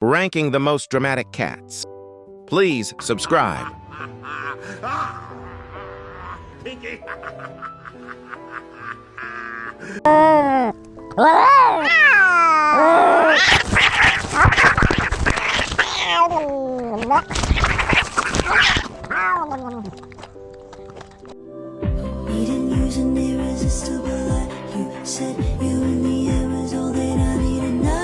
ranking the most dramatic cats. Please subscribe. We didn't use an irresistible light. You said you and me, it was all that I needed, not.